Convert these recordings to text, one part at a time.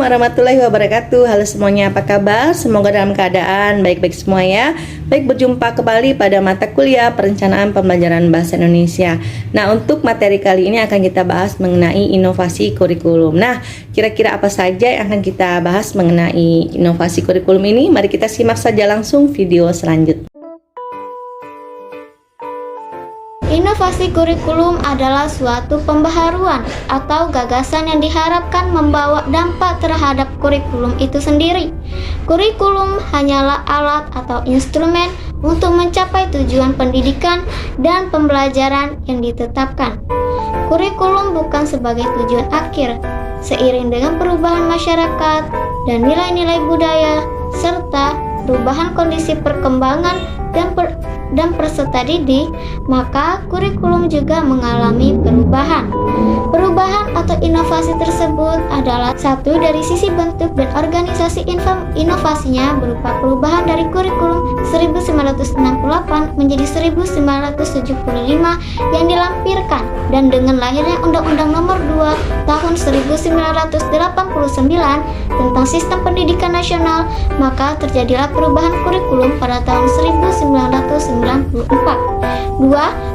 warahmatullahi wabarakatuh. Halo semuanya, apa kabar? Semoga dalam keadaan baik-baik semua ya. Baik, berjumpa kembali pada mata kuliah Perencanaan Pembelajaran Bahasa Indonesia. Nah, untuk materi kali ini akan kita bahas mengenai inovasi kurikulum. Nah, kira-kira apa saja yang akan kita bahas mengenai inovasi kurikulum ini? Mari kita simak saja langsung video selanjutnya. Inovasi kurikulum adalah suatu pembaharuan atau gagasan yang diharapkan membawa dampak terhadap kurikulum itu sendiri. Kurikulum hanyalah alat atau instrumen untuk mencapai tujuan pendidikan dan pembelajaran yang ditetapkan. Kurikulum bukan sebagai tujuan akhir. Seiring dengan perubahan masyarakat dan nilai-nilai budaya, serta perubahan kondisi perkembangan dan peserta didik, maka kurikulum juga mengalami perubahan. Perubahan atau inovasi tersebut adalah satu dari sisi bentuk dan organisasi inovasinya berupa perubahan dari kurikulum 1968 menjadi 1975 yang dilampirkan, dan dengan lahirnya Undang-Undang Nomor 2 Tahun 1989 tentang Sistem Pendidikan Nasional, maka terjadilah perubahan kurikulum pada tahun 1994. 2.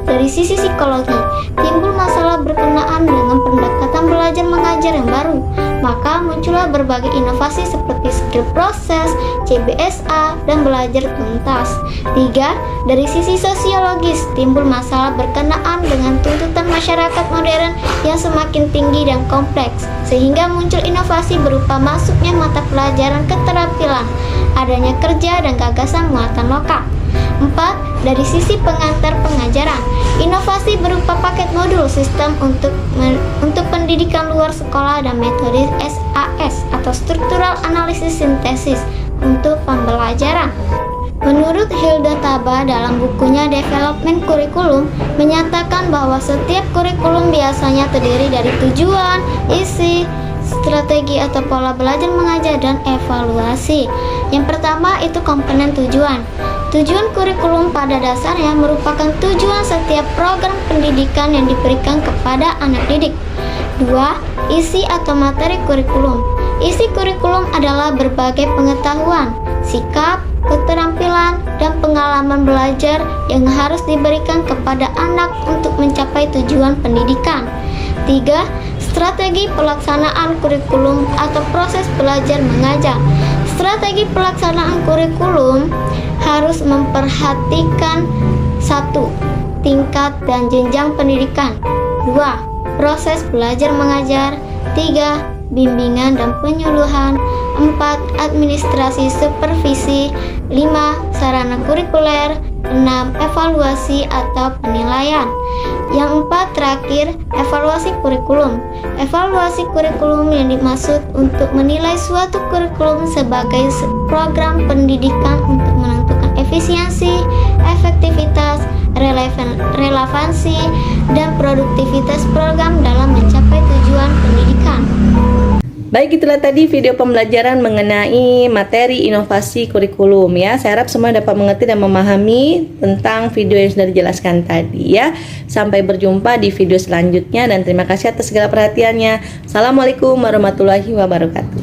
Dari sisi psikologi, timbul masalah berkenaan dengan pendekatan belajar mengajar yang baru, maka muncullah berbagai inovasi seperti skill proses, CBSA, dan belajar tuntas. 3. Dari sisi sosiologis, timbul masalah berkenaan dengan tuntutan masyarakat modern yang semakin tinggi dan kompleks, sehingga muncul inovasi berupa masuknya mata pelajaran keterampilan, adanya kerja dan gagasan muatan lokal. 4. Dari sisi pengantar pengajaran, inovasi berupa paket modul sistem untuk pendidikan luar sekolah dan metode SAS atau struktural analisis sintesis untuk pembelajaran. Menurut Hilda Taba dalam bukunya Development Kurikulum menyatakan bahwa setiap kurikulum biasanya terdiri dari tujuan, isi, strategi atau pola belajar mengajar, dan evaluasi. Yang pertama itu komponen tujuan. Tujuan kurikulum pada dasarnya merupakan tujuan setiap program pendidikan yang diberikan kepada anak didik. 2. Isi atau materi kurikulum. Isi kurikulum adalah berbagai pengetahuan, sikap, keterampilan, dan pengalaman belajar yang harus diberikan kepada anak untuk mencapai tujuan pendidikan. 3. Strategi pelaksanaan kurikulum atau proses belajar mengajar. Strategi pelaksanaan kurikulum harus memperhatikan 1. Tingkat dan jenjang pendidikan. 2. Proses belajar mengajar. 3. Bimbingan dan penyuluhan. 4. Administrasi supervisi. 5. Sarana kurikuler. 6. Evaluasi atau penilaian. Yang 4 terakhir, evaluasi kurikulum. Evaluasi kurikulum yang dimaksud untuk menilai suatu kurikulum sebagai program pendidikan untuk menentukan efisiensi, efektivitas, relevansi, dan produktivitas program dalam mencapai tujuan pendidikan. Baik, itulah tadi video pembelajaran mengenai materi inovasi kurikulum ya. Saya harap semua dapat mengerti dan memahami tentang video yang sudah dijelaskan tadi ya. Sampai berjumpa di video selanjutnya dan terima kasih atas segala perhatiannya. Assalamualaikum warahmatullahi wabarakatuh.